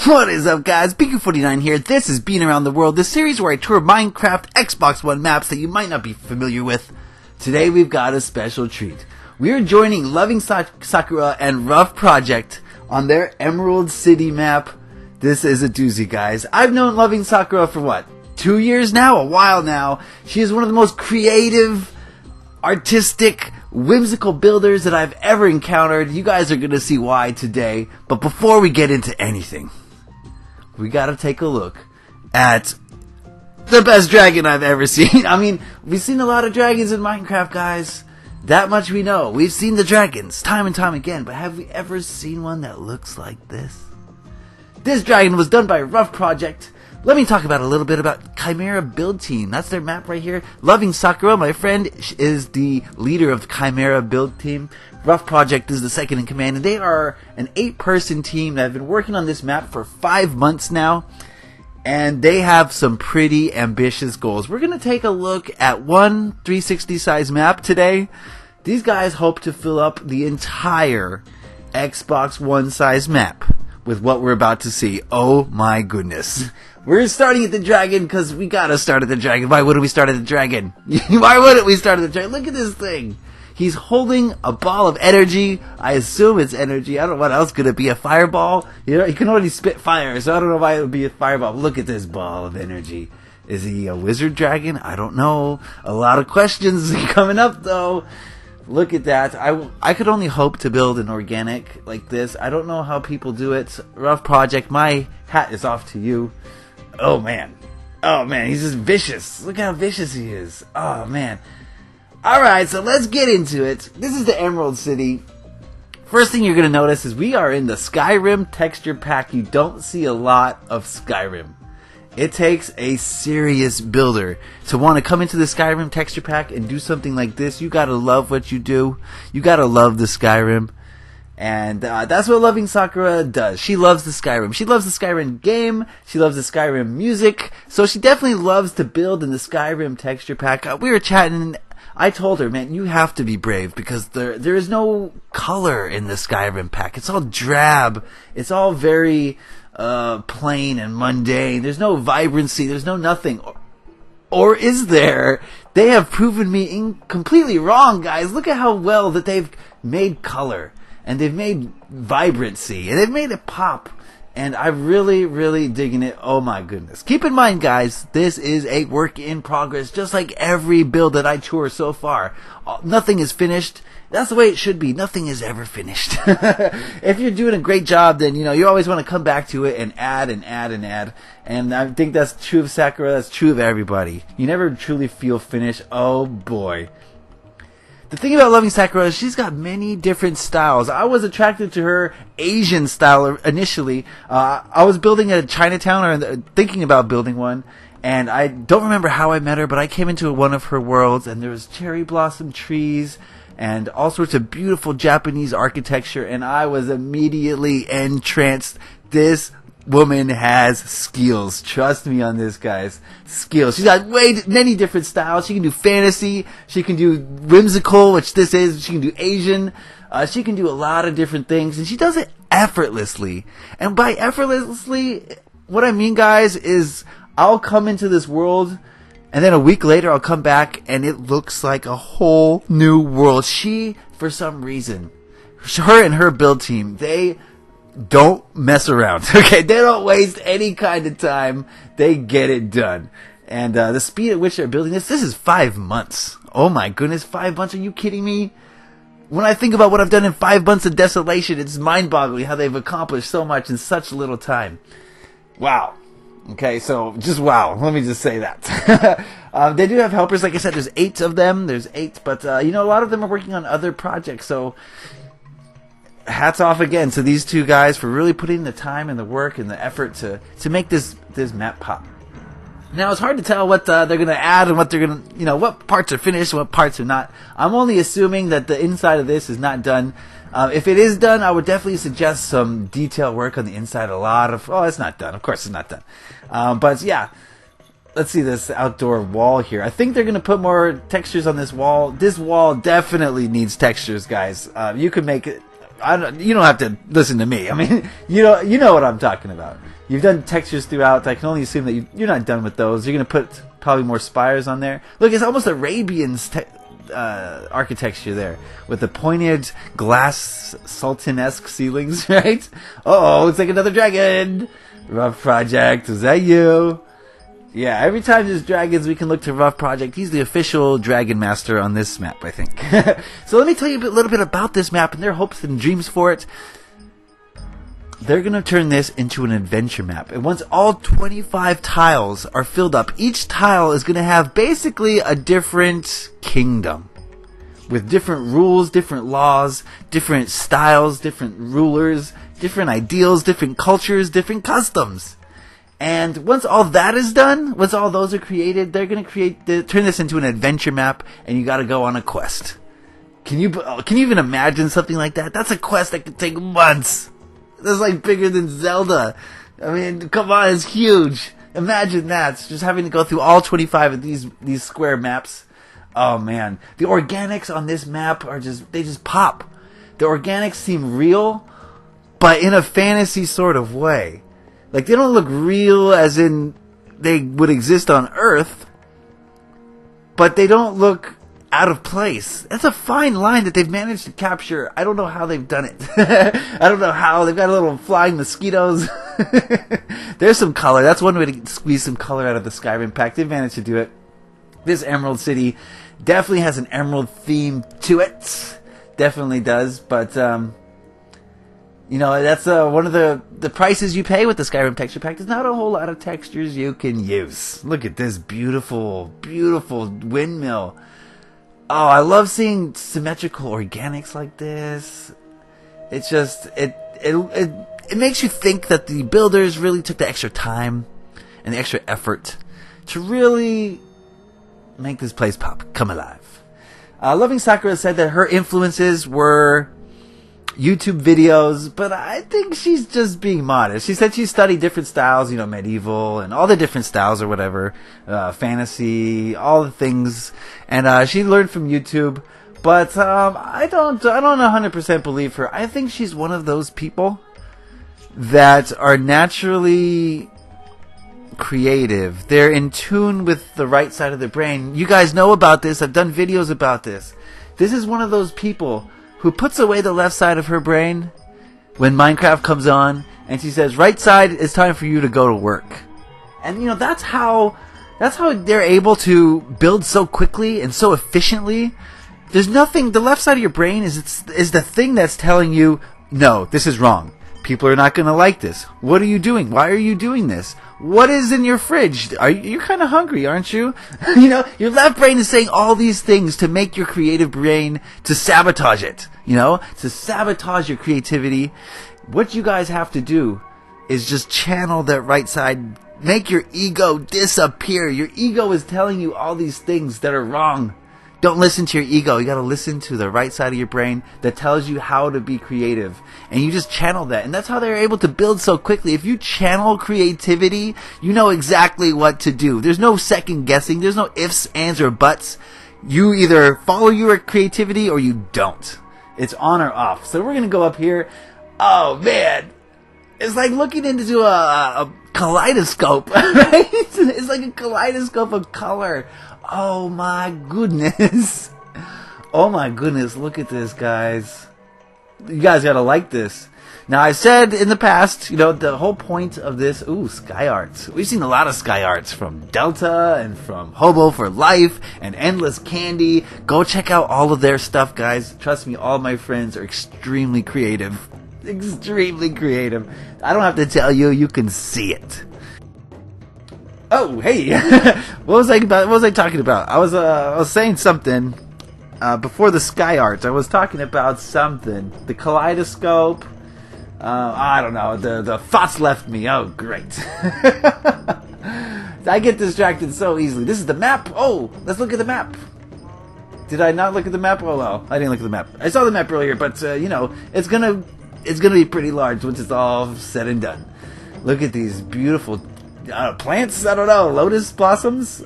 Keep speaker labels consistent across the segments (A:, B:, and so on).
A: What is up, guys? Beancrew49 here. This is Bean Around the World, the series where I tour Minecraft Xbox One maps that you might not be familiar with. Today we've got a special treat. We are joining LOV1NG Sakura and Rough Project on their Emerald City map. This is a doozy, guys. I've known LOV1NG Sakura for what? 2 years now? A while now. She is one of the most creative, artistic, whimsical builders that I've ever encountered. You guys are going to see why today. But before we get into anything, we gotta take a look at the best dragon I've ever seen. I mean, we've seen a lot of dragons in Minecraft, guys. That much we know. We've seen the dragons time and time again, but have we ever seen one that looks like this? This dragon was done by Rough Project. Let me talk about a little bit about Kimera Build Team. That's their map right here. LOV1NG Sakura, my friend, is the leader of the Kimera Build Team. Rough Project is the second in command, and they are an 8-person team that have been working on this map for 5 months now, and they have some pretty ambitious goals. We're going to take a look at one 360 size map today. These guys hope to fill up the entire Xbox One size map with what we're about to see. Oh my goodness. We're starting at the dragon because we gotta start at the dragon. Why wouldn't we start at the dragon? Why wouldn't we start at the dragon? Look at this thing. He's holding a ball of energy. I assume it's energy. I don't know what else could it be. A fireball? You know, he can only spit fire, so I don't know why it would be a fireball. Look at this ball of energy. Is he a wizard dragon? I don't know. A lot of questions coming up, though. Look at that. I could only hope to build an organic like this. I don't know how people do it. Rough Project, my hat is off to you. Oh, man. Oh, man. He's just vicious. Look how vicious he is. Oh, man. Alright, so let's get into it. This is the Emerald City. First thing you're going to notice is we are in the Skyrim texture pack. You don't see a lot of Skyrim. It takes a serious builder to want to come into the Skyrim texture pack and do something like this. You got to love what you do. You got to love the Skyrim. And that's what LOV1NG Sakura does. She loves the Skyrim. She loves the Skyrim game. She loves the Skyrim music. So she definitely loves to build in the Skyrim texture pack. We were chatting. I told her, man, you have to be brave because there is no color in the Skyrim pack. It's all drab. It's all very plain and mundane. There's no vibrancy. There's no nothing. Or is there? They have proven me completely wrong, guys. Look at how well that they've made color. And they've made vibrancy. And they've made it pop. And I'm really, really digging it. Oh my goodness. Keep in mind, guys, this is a work in progress, just like every build that I tour so far. Nothing is finished. That's the way it should be. Nothing is ever finished. If you're doing a great job, then, you know, you always want to come back to it and add and add and add. And I think that's true of Sakura. That's true of everybody. You never truly feel finished. Oh boy. The thing about LOV1NG Sakura is she's got many different styles. I was attracted to her Asian style initially. I was building a Chinatown, or thinking about building one, and I don't remember how I met her, but I came into one of her worlds, and there was cherry blossom trees and all sorts of beautiful Japanese architecture, and I was immediately entranced. This woman has skills. Trust me on this, guys. Skills. She's got many different styles. She can do fantasy. She can do whimsical, which this is. She can do Asian. She can do a lot of different things, and she does it effortlessly. And by effortlessly, what I mean, guys, is I'll come into this world, and then a week later I'll come back, and it looks like a whole new world. She, for some reason, her and her build team, they don't mess around. Okay, they don't waste any kind of time. They get it done. And the speed at which they're building this is 5 months. Oh my goodness, 5 months? Are you kidding me? When I think about what I've done in 5 months of desolation, it's mind-boggling how they've accomplished so much in such little time. Wow. Okay, so just wow. Let me just say that. They do have helpers. Like I said, there's 8 of them. There's 8, but you know, a lot of them are working on other projects, so hats off again to these two guys for really putting the time and the work and the effort to make this map pop. Now, it's hard to tell what they're going to add and what they're going to, you know, what parts are finished and what parts are not. I'm only assuming that the inside of this is not done. If it is done, I would definitely suggest some detail work on the inside. It's not done. Of course it's not done. But yeah, let's see this outdoor wall here. I think they're going to put more textures on this wall. This wall definitely needs textures, guys. You could make it you don't have to listen to me. I mean, you know what I'm talking about. You've done textures throughout. I can only assume that you're not done with those. You're going to put probably more spires on there. Look, it's almost Arabian architecture there with the pointed glass sultan-esque ceilings, right? Oh, it's like another dragon. Rough Project, is that you? Yeah, every time there's dragons, we can look to Rough Project. He's the official dragon master on this map, I think. So let me tell you a little bit about this map and their hopes and dreams for it. They're going to turn this into an adventure map. And once all 25 tiles are filled up, each tile is going to have basically a different kingdom. With different rules, different laws, different styles, different rulers, different ideals, different cultures, different customs. And once all that is done, once all those are created, they're going to turn this into an adventure map, and you got to go on a quest. Can you even imagine something like that? That's a quest that could take months. That's like bigger than Zelda. I mean, come on, it's huge. Imagine that. It's just having to go through all 25 of these square maps. Oh man, the organics on this map they just pop. The organics seem real, but in a fantasy sort of way. Like, they don't look real as in they would exist on Earth, but they don't look out of place. That's a fine line that they've managed to capture. I don't know how they've done it. I don't know how. They've got a little flying mosquitoes. There's some color. That's one way to squeeze some color out of the Skyrim pack. They've managed to do it. This Emerald City definitely has an emerald theme to it. Definitely does, but that's one of the prices you pay with the Skyrim texture pack. There's not a whole lot of textures you can use. Look at this beautiful, beautiful windmill. Oh, I love seeing symmetrical organics like this. It's just it makes you think that the builders really took the extra time and the extra effort to really make this place come alive. Loving Sakura said that her influences were YouTube videos, but I think she's just being modest. She said she studied different styles, medieval and all the different styles or whatever, fantasy, all the things, and she learned from YouTube. But I don't 100% believe her. I think she's one of those people that are naturally creative. They're in tune with the right side of their brain. You guys know about this. I've done videos about this. This is one of those people who puts away the left side of her brain when Minecraft comes on, and she says, right side, it's time for you to go to work. And that's how they're able to build so quickly and so efficiently. There's nothing, the left side of your brain is the thing that's telling you, no, this is wrong. People are not going to like this. What are you doing? Why are you doing this? What is in your fridge? You're kind of hungry, aren't you? Your left brain is saying all these things to make your creative brain to sabotage it. To sabotage your creativity. What you guys have to do is just channel that right side. Make your ego disappear. Your ego is telling you all these things that are wrong. Don't listen to your ego. You got to listen to the right side of your brain that tells you how to be creative. And you just channel that. And that's how they're able to build so quickly. If you channel creativity, you know exactly what to do. There's no second guessing. There's no ifs, ands, or buts. You either follow your creativity or you don't. It's on or off. So we're going to go up here. Oh, man. It's like looking into a kaleidoscope, right? It's like a kaleidoscope of color. Oh my goodness. Oh my goodness, look at this, guys. You guys gotta like this. Now, I said in the past, the whole point of this, sky arts. We've seen a lot of sky arts from Delta and from Hobo for Life and Endless Candy. Go check out all of their stuff, guys. Trust me, all my friends are extremely creative. Extremely creative. I don't have to tell you, you can see it. Oh, hey! What was I talking about? I was saying something before the sky art. I was talking about something. The kaleidoscope. I don't know. The thoughts left me. Oh, great! I get distracted so easily. This is the map. Oh, let's look at the map. Did I not look at the map? Oh well, I didn't look at the map. I saw the map earlier, but it's gonna be pretty large once it's all said and done. Look at these beautiful. Plants? I don't know. Lotus blossoms?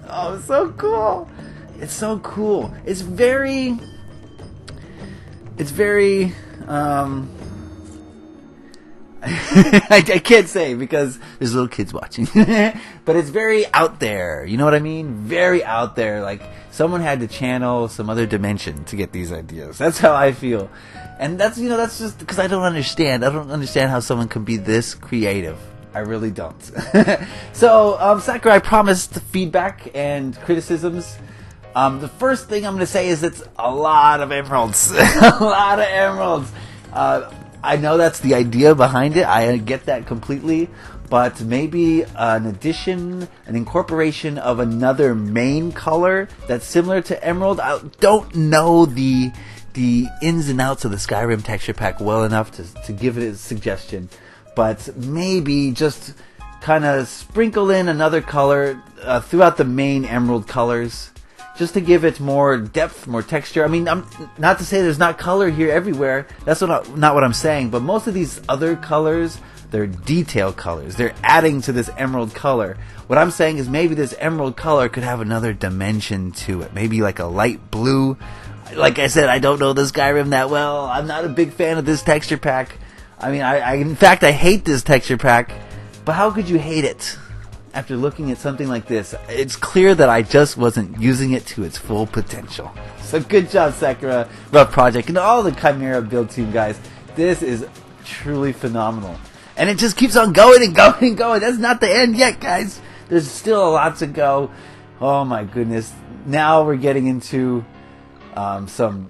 A: Oh, it's so cool. It's so cool. It's very I can't say because there's little kids watching. But it's very out there. You know what I mean? Very out there. Like, someone had to channel some other dimension to get these ideas. That's how I feel. And that's just because I don't understand. I don't understand how someone can be this creative. I really don't. So, Sakura, I promised feedback and criticisms. The first thing I'm going to say is it's a lot of emeralds. A lot of emeralds. I know that's the idea behind it. I get that completely. But maybe an addition, an incorporation of another main color that's similar to emerald. I don't know the ins and outs of the Skyrim texture pack well enough to give it a suggestion. But maybe just kind of sprinkle in another color throughout the main emerald colors, just to give it more depth, more texture. I mean, I'm not to say there's not color here everywhere. That's not what I'm saying. But most of these other colors, they're detail colors. They're adding to this emerald color. What I'm saying is maybe this emerald color could have another dimension to it. Maybe like a light blue. Like I said, I don't know the Skyrim that well. I'm not a big fan of this texture pack. I mean, in fact, I hate this texture pack. But how could you hate it? After looking at something like this, it's clear that I just wasn't using it to its full potential. So good job, Sakura, Rough Project, and all the Kimera Build Team guys. This is truly phenomenal. And it just keeps on going and going and going. That's not the end yet, guys. There's still a lot to go. Oh my goodness. Now we're getting into some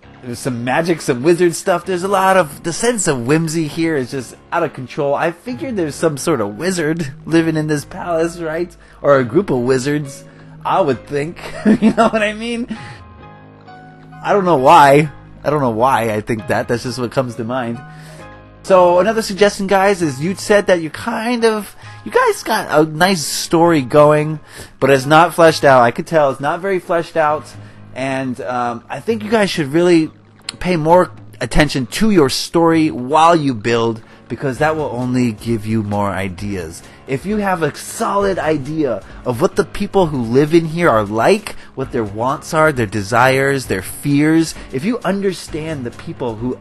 A: magic, some wizard stuff. There's a lot of, the sense of whimsy here is just out of control. I figured there's some sort of wizard living in this palace, right? Or a group of wizards, I would think. You know what I mean? I don't know why I think that. That's just what comes to mind. So another suggestion, guys, is you said that you guys got a nice story going, but it's not fleshed out. I could tell it's not very fleshed out. And I think you guys should really pay more attention to your story while you build, because that will only give you more ideas. If you have a solid idea of what the people who live in here are like, what their wants are, their desires, their fears, if you understand the people who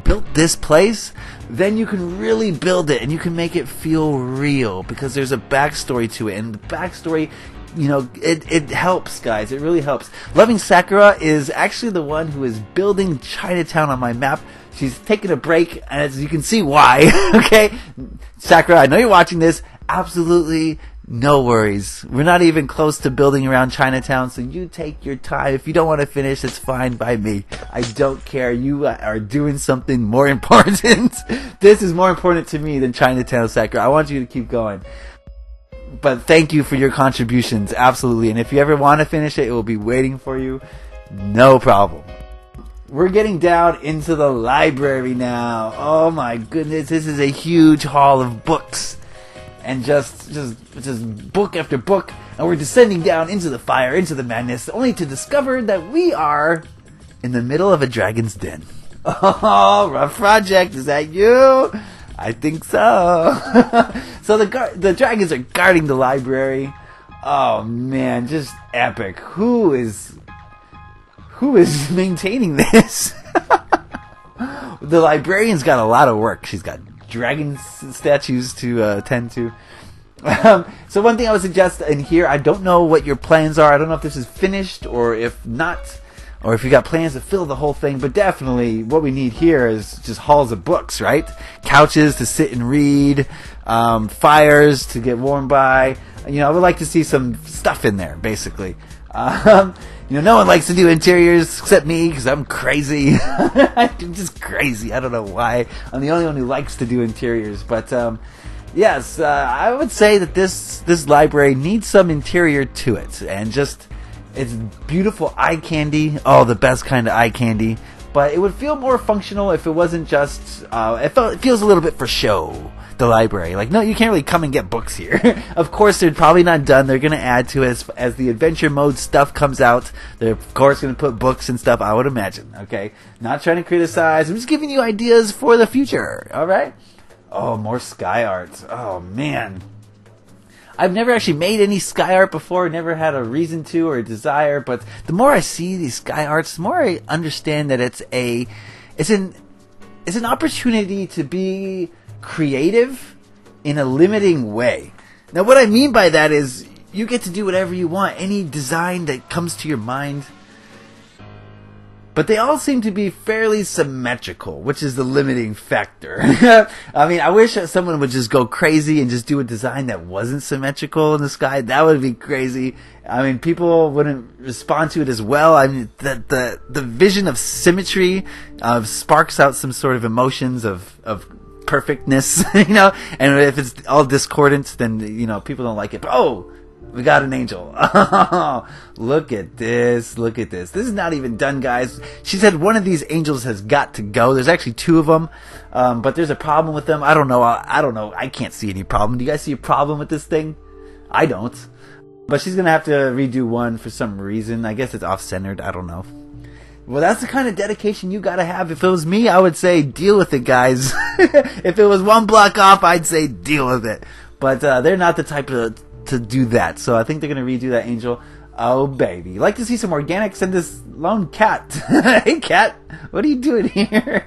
A: built this place, then you can really build it and you can make it feel real, because there's a backstory to it, and the backstory, you know, it helps, guys. It really helps. Loving Sakura is actually the one who is building Chinatown on my map. She's taking a break, and as you can see why. Okay, Sakura, I know you're watching this. Absolutely no worries. We're not even close to building around Chinatown, so you take your time. If you don't want to finish, it's fine by me. I don't care. You are doing something more important. This is more important to me than Chinatown, Sakura. I want you to keep going. But thank you for your contributions, absolutely. And if you ever want to finish it, it will be waiting for you. No problem. We're getting down into the library now. Oh my goodness, this is a huge hall of books. And just book after book. And we're descending down into the fire, into the madness, only to discover that we are in the middle of a dragon's den. Oh, Rough Project, is that you? I think so. So the dragons are guarding the library. Oh man, just epic. Who is maintaining this? The librarian's got a lot of work. She's got dragon statues to tend to. So one thing I would suggest in here, I don't know what your plans are. I don't know if this is finished or if not, or if you got plans to fill the whole thing, but definitely what we need here is just halls of books, right? Couches to sit and read, fires to get warm by. You know, I would like to see some stuff in there, basically. You know, no one likes to do interiors except me, because I'm crazy. I'm just crazy. I don't know why. I'm the only one who likes to do interiors, but yes, I would say that this library needs some interior to it, and just, it's beautiful eye candy. Oh, the best kind of eye candy. But it would feel more functional if it wasn't just, it feels a little bit for show, the library. Like, no, you can't really come and get books here. Of course, they're probably not done. They're going to add to it as the adventure mode stuff comes out. They're, of course, going to put books and stuff, I would imagine. Okay? Not trying to criticize. I'm just giving you ideas for the future. All right? Oh, more sky art. Oh, man. I've never actually made any sky art before, never had a reason to or a desire, but the more I see these sky arts, the more I understand that it's an it's an opportunity to be creative in a limiting way. Now, what I mean by that is you get to do whatever you want, any design that comes to your mind. But they all seem to be fairly symmetrical, which is the limiting factor. I mean, I wish someone would just go crazy and just do a design that wasn't symmetrical in the sky. That would be crazy. I mean, people wouldn't respond to it as well. I mean, the vision of symmetry sparks out some sort of emotions of perfectness, you know. And if it's all discordant, then, you know, people don't like it. But, oh, we got an angel. Oh, look at this. Look at this. This is not even done, guys. She said one of these angels has got to go. There's actually two of them, but there's a problem with them. I don't know. I can't see any problem. Do you guys see a problem with this thing? I don't. But she's going to have to redo one for some reason. I guess it's off-centered. I don't know. Well, that's the kind of dedication you got to have. If it was me, I would say deal with it, guys. If it was one block off, I'd say deal with it. But they're not the type to do that. So I think they're going to redo that angel. Oh, baby. Like to see some organics and this lone cat. Hey, cat. What are you doing here?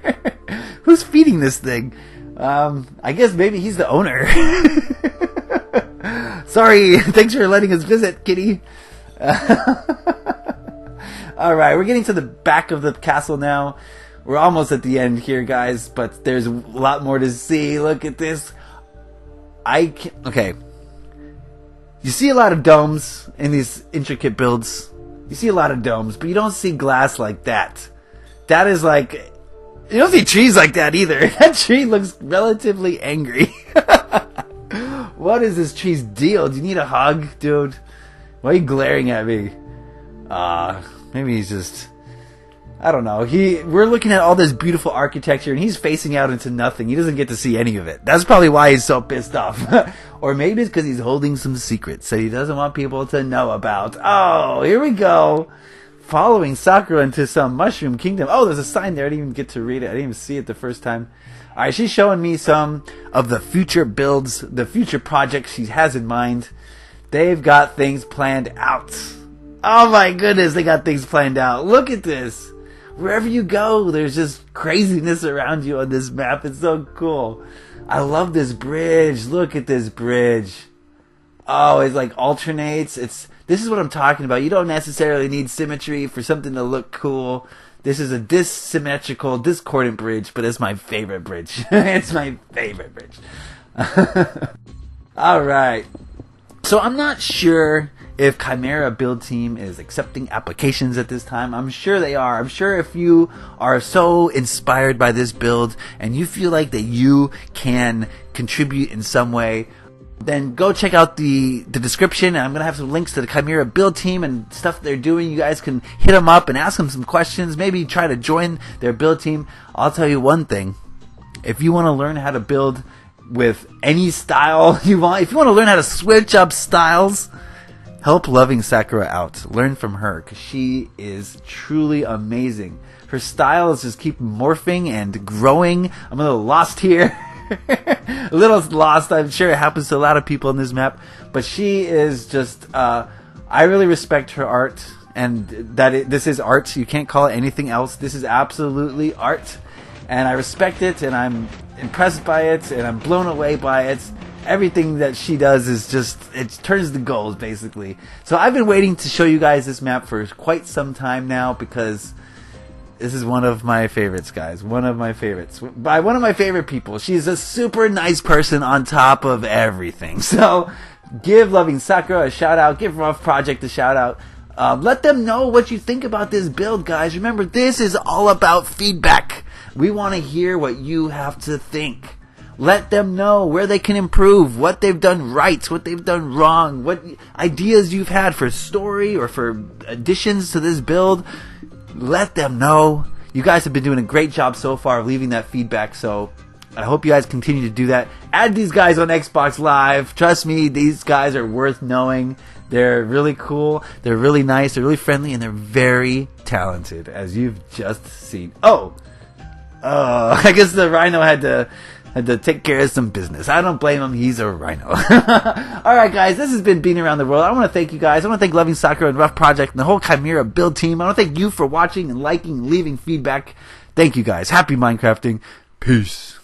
A: Who's feeding this thing? I guess maybe he's the owner. Sorry. Thanks for letting us visit, kitty. Alright, we're getting to the back of the castle now. We're almost at the end here, guys, but there's a lot more to see. Look at this. Okay. You see a lot of domes in these intricate builds. You see a lot of domes, but you don't see glass like that. That is like... You don't see trees like that either. That tree looks relatively angry. What is this tree's deal? Do you need a hug, dude? Why are you glaring at me? Maybe he's just... I don't know. We're looking at all this beautiful architecture, and he's facing out into nothing. He doesn't get to see any of it. That's probably why he's so pissed off. Or maybe it's because he's holding some secrets that he doesn't want people to know about. Oh, here we go. Following Sakura into some mushroom kingdom. Oh, there's a sign there. I didn't even get to read it. I didn't even see it the first time. Alright, she's showing me some of the future builds, the future projects she has in mind. They've got things planned out. Oh my goodness, they got things planned out. Look at this. Wherever you go, there's just craziness around you on this map. It's so cool. I love this bridge. Look at this bridge. Oh, it like alternates. This is what I'm talking about. You don't necessarily need symmetry for something to look cool. This is a dissymmetrical, discordant bridge, but it's my favorite bridge. It's my favorite bridge. Alright. So I'm not sure if Kimera Build Team is accepting applications at this time. I'm sure they are. I'm sure if you are so inspired by this build and you feel like that you can contribute in some way, then go check out the description. And I'm going to have some links to the Kimera Build Team and stuff they're doing. You guys can hit them up and ask them some questions. Maybe try to join their build team. I'll tell you one thing. If you want to learn how to build with any style you want, if you want to learn how to switch up styles, help LOV1NG Sakura out. Learn from her, because she is truly amazing. Her styles just keep morphing and growing. I'm a little lost here. A little lost. I'm sure it happens to a lot of people in this map. But she is just... I really respect her art. And this is art. You can't call it anything else. This is absolutely art. And I respect it. And I'm impressed by it. And I'm blown away by it. Everything that she does is just, it turns the gold, basically. So I've been waiting to show you guys this map for quite some time now, because this is one of my favorites, guys. One of my favorites. By one of my favorite people. She's a super nice person on top of everything. So give LOV1NG Sakura a shout out. Give Rough Project a shout out. Let them know what you think about this build, guys. Remember, this is all about feedback. We want to hear what you have to think. Let them know where they can improve, what they've done right, what they've done wrong, what ideas you've had for story or for additions to this build. Let them know. You guys have been doing a great job so far of leaving that feedback, so I hope you guys continue to do that. Add these guys on Xbox Live. Trust me, these guys are worth knowing. They're really cool, they're really nice, they're really friendly, and they're very talented, as you've just seen. Oh, I guess the Rhino had to take care of some business. I don't blame him. He's a rhino. Alright, guys. This has been Being Around the World. I want to thank you guys. I want to thank LOV1NG Sakura and Rough Project and the whole Kimera Build Team. I want to thank you for watching and liking and leaving feedback. Thank you, guys. Happy Minecrafting. Peace.